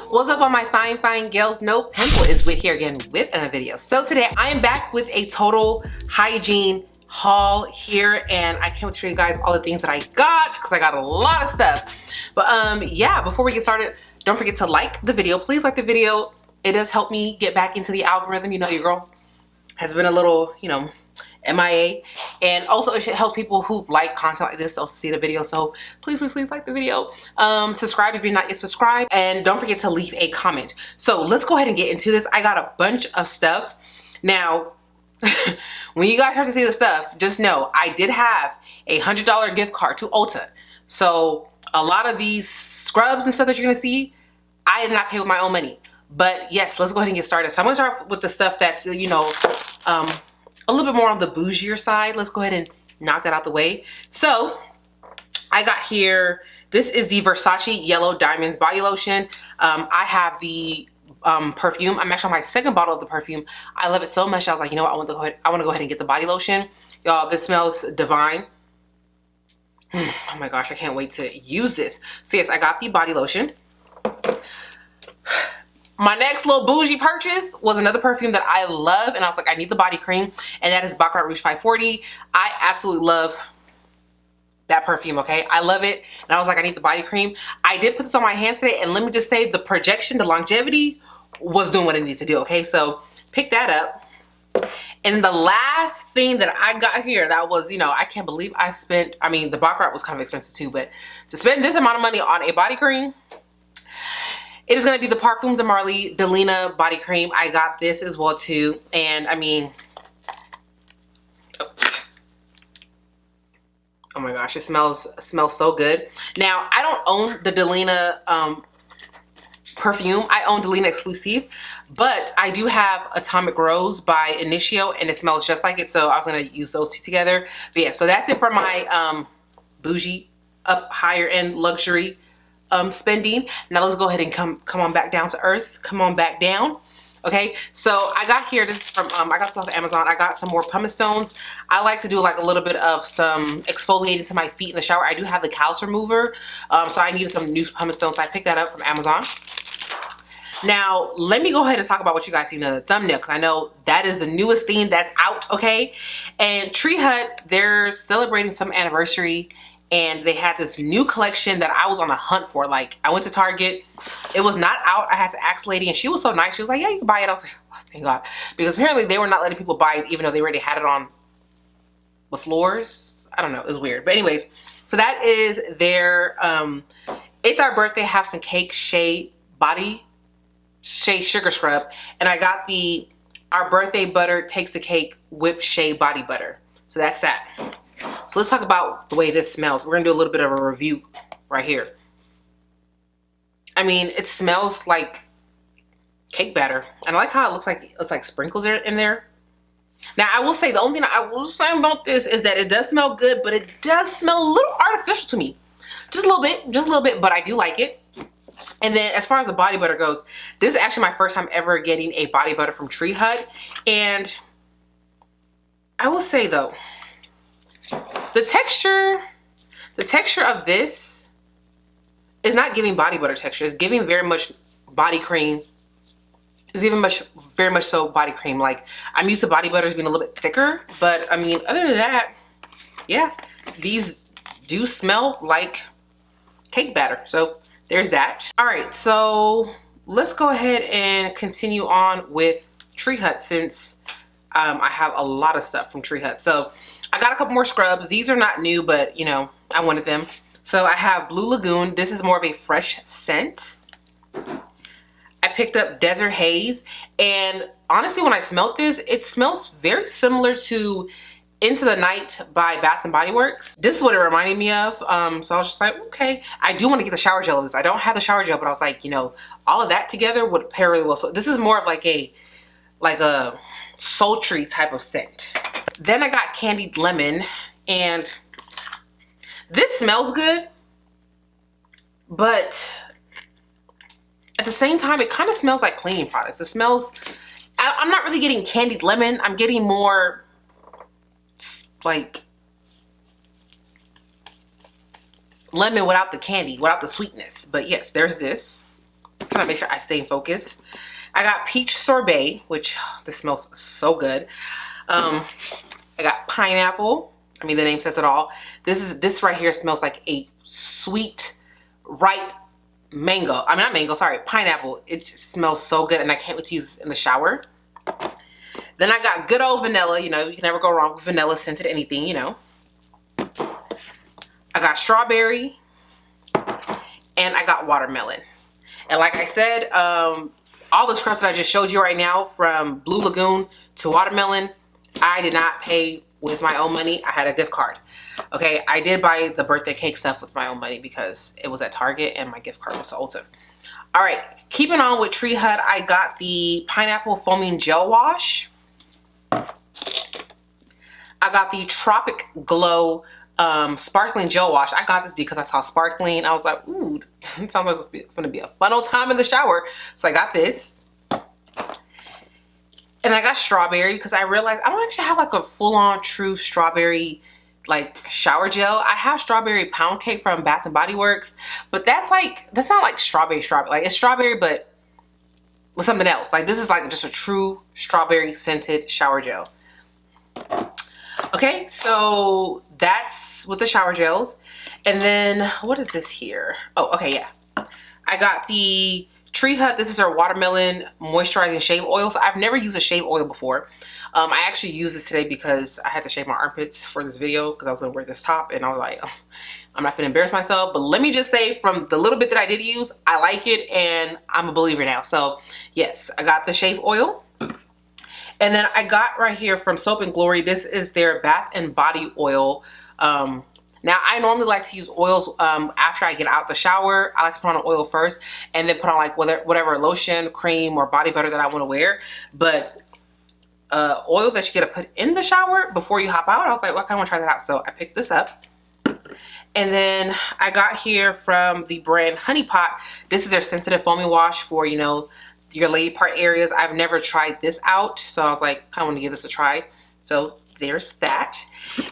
What's up, all my fine girls? No pimple is Whit here again with another video. So today I am back with a total hygiene haul here, and I can't show you guys all the things that I got because I got a lot of stuff. But yeah, before we get started, don't forget to like the video. Please like the video. It does help me get back into the algorithm. You know, your girl has been a little, MIA, and also it should help people who like content like this to also see the video. So please like the video. Subscribe if you're not yet subscribed, and don't forget to leave a comment. So let's go ahead and get into this. I got a bunch of stuff. Now when you guys start to see the stuff, just know I did have a $100 gift card to Ulta. So a lot of these scrubs and stuff that you're gonna see, I did not pay with my own money. But yes, let's go ahead and get started. So I'm gonna start with the stuff that's a little bit more on the bougier side. Let's go ahead and knock that out the way. So I got here, this is the Versace Yellow Diamonds body lotion. I have the perfume. I'm actually on my second bottle of the perfume. I love it so much. I was like, you know what, I want to go ahead and get the body lotion. Y'all, this smells divine. Oh my gosh, I can't wait to use this. So yes, I got the body lotion. My next little bougie purchase was another perfume that I love, and I was like, I need the body cream, and that is Baccarat Rouge 540. I absolutely love that perfume, okay? I love it, and I was like, I need the body cream. I did put this on my hand today, and let me just say, the projection, the longevity was doing what it needed to do, okay? So pick that up. And the last thing that I got here that was, I can't believe I spent, I mean, the Baccarat was kind of expensive too, but to spend this amount of money on a body cream, it is going to be the Parfums de Marly Delina body cream. I got this as well too. And I mean, oh my gosh, it smells so good. Now, I don't own the Delina perfume. I own Delina Exclusive, but I do have Atomic Rose by Initio, and it smells just like it. So I was going to use those two together. But yeah, so that's it for my bougie, up higher end luxury spending. Now let's go ahead and come on back down to earth. Come on back down. Okay, so I got here, this is from I got this off of Amazon. I got some more pumice stones. I like to do like a little bit of some exfoliating to my feet in the shower. I do have the callus remover, so I needed some new pumice stones, so I picked that up from Amazon. Now let me go ahead and talk about what you guys see in the thumbnail, because I know that is the newest thing that's out. Okay, and Tree Hut, they're celebrating some anniversary, and they had this new collection that I was on a hunt for. Like, I went to Target, it was not out. I had to ask the lady, and she was so nice. She was like, yeah, you can buy it. I was like, oh, thank God. Because apparently they were not letting people buy it, even though they already had it on the floors. I don't know, it was weird. But anyways, so that is their, It's Our Birthday Have Some Cake Shea Body Shea Sugar Scrub. And I got the Our Birthday Butter Takes a Cake Whipped Shea Body Butter. So that's that. So let's talk about the way this smells. We're gonna do a little bit of a review right here. I mean, it smells like cake batter, and I like how it looks like sprinkles are in there. Now, I will say, the only thing I will say about this is that it does smell good, but it does smell a little artificial to me. Just a little bit, but I do like it. And then as far as the body butter goes, this is actually my first time ever getting a body butter from Tree Hut. And I will say though, the texture of this is not giving body butter texture. It's giving very much body cream. It's giving very much so body cream. Like, I'm used to body butters being a little bit thicker, but I mean, other than that, yeah, these do smell like cake batter. So there's that. All right, so let's go ahead and continue on with Tree Hut, since I have a lot of stuff from Tree Hut. So I got a couple more scrubs. These are not new, but I wanted them. So I have Blue Lagoon. This is more of a fresh scent. I picked up Desert Haze, and honestly, when I smelled this, it smells very similar to Into the Night by Bath and Body Works. This is what it reminded me of. So I was just like, okay, I do want to get the shower gel of this. I don't have the shower gel, but I was like, all of that together would pair really well. So this is more of like a sultry type of scent. Then I got Candied Lemon, and this smells good, but at the same time, it kind of smells like cleaning products. It smells, I'm not really getting candied lemon. I'm getting more like lemon without the candy, without the sweetness. But yes, there's this. trying to make sure I stay in focus. I got peach sorbet, which this smells so good. I got pineapple. I mean, the name says it all. This right here smells like a sweet, ripe mango. I mean, not mango, sorry, pineapple. It just smells so good, and I can't wait to use this in the shower. Then I got good old vanilla. You know, you can never go wrong with vanilla scented anything, you know. I got strawberry, and I got watermelon. And like I said, all the scrubs that I just showed you right now, from Blue Lagoon to watermelon, I did not pay with my own money. I had a gift card. Okay, I did buy the birthday cake stuff with my own money because it was at Target and my gift card was to Ulta. All right, keeping on with Tree Hut, I got the pineapple foaming gel wash. I got the Tropic Glow sparkling gel wash. I got this because I saw sparkling. I was like, ooh, it sounds like it's gonna be a fun old time in the shower. So I got this. And I got strawberry because I realized I don't actually have like a full-on true strawberry like shower gel. I have strawberry pound cake from Bath and Body Works, but that's not like strawberry. Like, it's strawberry but with something else. Like, this is like just a true strawberry scented shower gel. Okay, so that's with the shower gels. And then what is this here? Oh, okay, yeah. I got the Tree Hut. This is our watermelon moisturizing shave oil. So I've never used a shave oil before. I actually used this today because I had to shave my armpits for this video because I was gonna wear this top, and I was like, oh, I'm not gonna embarrass myself. But let me just say, from the little bit that I did use, I like it and I'm a believer now. So yes, I got the shave oil. And then I got right here from Soap and Glory, this is their Bath and Body Oil. Now, I normally like to use oils after I get out the shower. I like to put on an oil first and then put on like whatever lotion, cream, or body butter that I want to wear. But oil that you get to put in the shower before you hop out, I was like, well, I kind of want to try that out. So I picked this up. And then I got here from the brand Honey Pot. This is their sensitive foaming wash for, you know, your lady part areas. I've never tried this out, so I was like, kind of want to give this a try. So there's that.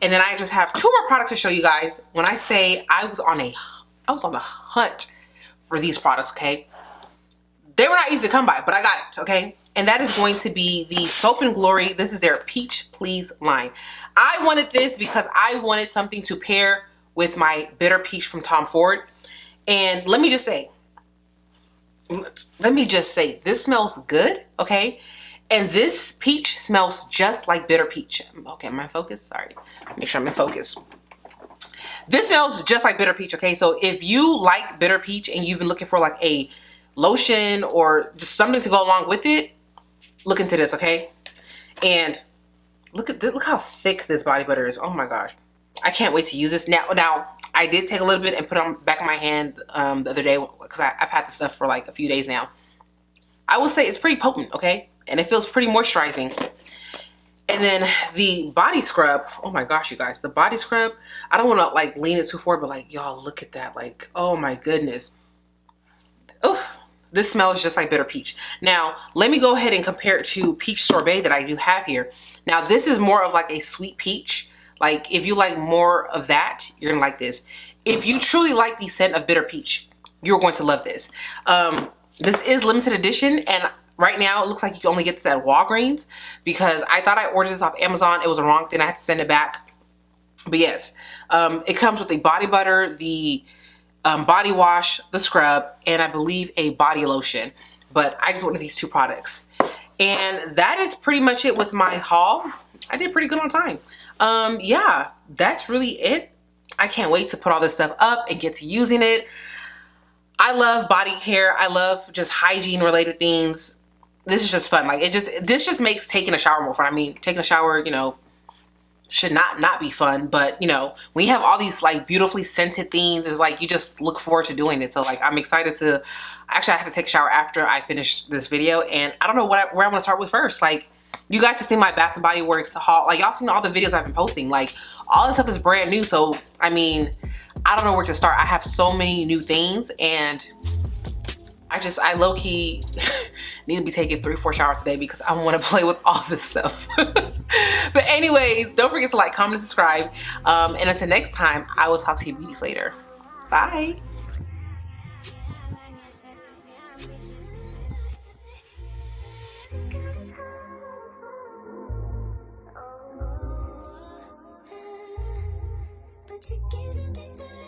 And then I just have two more products to show you guys. When I say I was on a hunt for these products, okay? They were not easy to come by, but I got it, okay? And that is going to be the Soap and Glory. This is their Peach Please line. I wanted this because I wanted something to pair with my Bitter Peach from Tom Ford. And let me just say, this smells good, okay? And this peach smells just like Bitter Peach. Okay, am I focused? Sorry, make sure I'm in focus. This smells just like Bitter Peach, okay? So if you like Bitter Peach and you've been looking for like a lotion or just something to go along with it, look into this, okay? And look how thick this body butter is. Oh my gosh. I can't wait to use this. Now I did take a little bit and put it on the back of my hand the other day because I've had this stuff for like a few days now. I will say it's pretty potent, okay? And it feels pretty moisturizing. And then the body scrub, oh my gosh, you guys, the body scrub, I don't want to like lean it too forward, but like, y'all, look at that. Like, oh my goodness. Oh, this smells just like Bitter Peach. Now, let me go ahead and compare it to Peach Sorbet that I do have here. Now, this is more of like a sweet peach. Like, if you like more of that, you're gonna like this. If you truly like the scent of Bitter Peach, you're going to love this. This is limited edition, and right now it looks like you can only get this at Walgreens because I thought I ordered this off Amazon. It was the wrong thing. I had to send it back. But yes, it comes with the body butter, the body wash, the scrub, and I believe a body lotion. But I just wanted these two products. And that is pretty much it with my haul. I did pretty good on time. Yeah, that's really it. I can't wait to put all this stuff up and get to using it. I love body care. I love just hygiene related things. This is just fun. Like, this just makes taking a shower more fun. I mean, taking a shower, you know, should not be fun, but you know, when you have all these like beautifully scented things, it's like you just look forward to doing it. So like, I'm excited to, actually I have to take a shower after I finish this video, and I don't know where I want to start with first. Like, you guys have seen my Bath and Body Works haul. Like, y'all seen all the videos I've been posting. Like, all this stuff is brand new. So, I mean, I don't know where to start. I have so many new things, and I low-key need to be taking 3-4 showers a day because I want to play with all this stuff. But anyways, don't forget to like, comment, and subscribe. And until next time, I will talk to you beauties later. Bye. together.